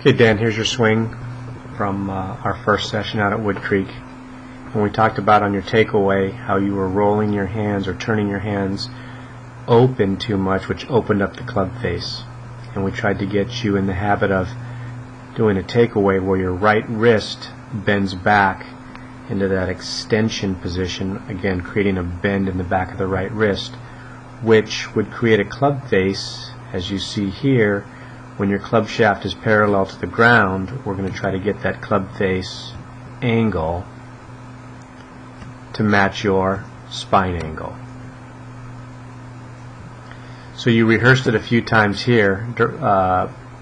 Okay, Dan, here's your swing from our first session out at Wood Creek. And we talked about on your takeaway how you were rolling your hands or turning your hands open too much, which opened up the club face. And we tried to get you in the habit of doing a takeaway where your right wrist bends back into that extension position, again creating a bend in the back of the right wrist, which would create a club face, as you see here. When your club shaft is parallel to the ground, we're going to try to get that club face angle to match your spine angle. So you rehearsed it a few times here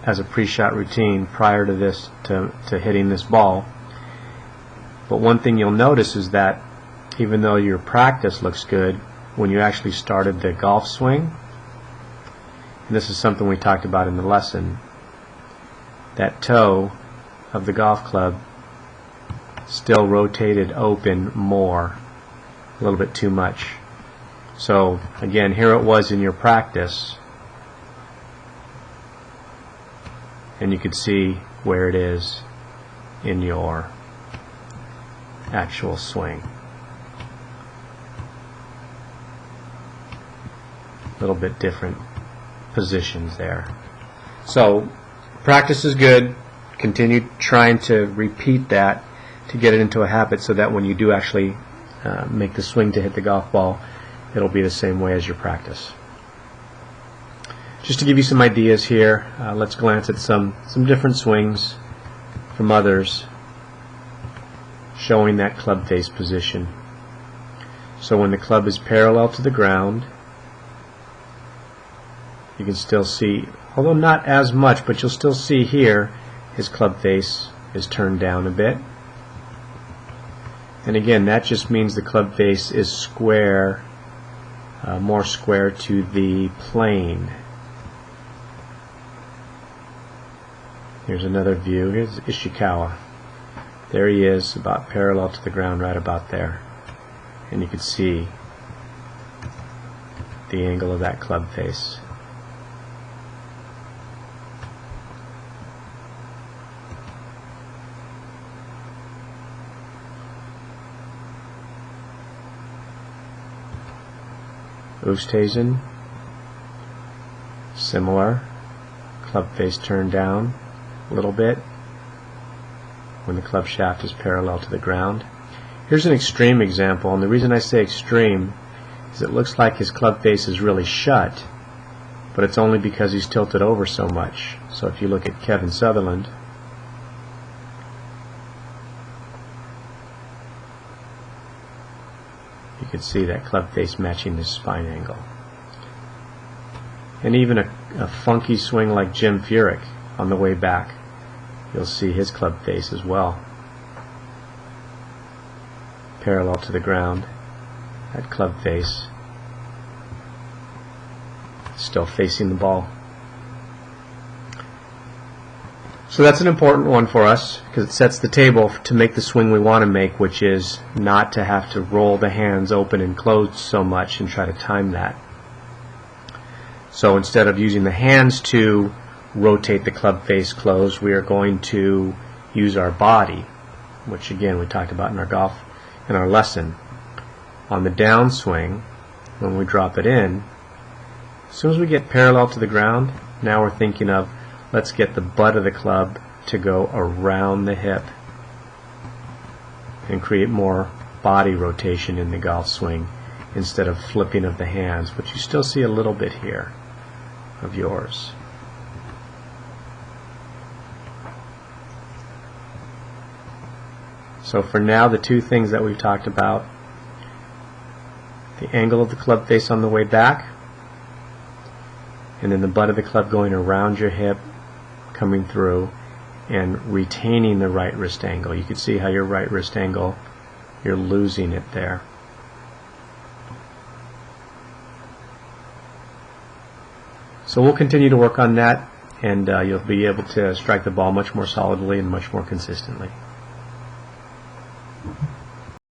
as a pre-shot routine prior to this, to hitting this ball. But one thing you'll notice is that even though your practice looks good, when you actually started the golf swing, and this is something we talked about in the lesson, that toe of the golf club still rotated open more, a little bit too much. So again, here it was in your practice, and you could see where it is in your actual swing. A little bit different positions there. So practice is good. Continue trying to repeat that to get it into a habit, so that when you do actually make the swing to hit the golf ball, it'll be the same way as your practice. Just to give you some ideas here, let's glance at some different swings from others showing that club face position. So when the club is parallel to the ground, you can still see, although not as much, but you'll still see here his club face is turned down a bit. And again, that just means the club face is square, more square to the plane. Here's another view. Here's Ishikawa. There he is, about parallel to the ground, right about there. And you can see the angle of that club face. Oosthuizen, similar, club face turned down a little bit when the club shaft is parallel to the ground. Here's an extreme example, and the reason I say extreme is it looks like his club face is really shut, but it's only because he's tilted over so much. So if you look at Kevin Sutherland, you can see that club face matching his spine angle. And even a funky swing like Jim Furyk on the way back, you'll see his club face as well, parallel to the ground. That club face still facing the ball. So that's an important one for us, because it sets the table to make the swing we want to make, which is not to have to roll the hands open and closed so much and try to time that. So instead of using the hands to rotate the club face closed, we are going to use our body, which again we talked about in our lesson. On the downswing, when we drop it in, as soon as we get parallel to the ground, now we're thinking of, let's get the butt of the club to go around the hip and create more body rotation in the golf swing instead of flipping of the hands, which you still see a little bit here of yours. So for now, the two things that we've talked about, the angle of the club face on the way back, and then the butt of the club going around your hip, coming through, and retaining the right wrist angle. You can see how your right wrist angle, you're losing it there. So we'll continue to work on that, and you'll be able to strike the ball much more solidly and much more consistently.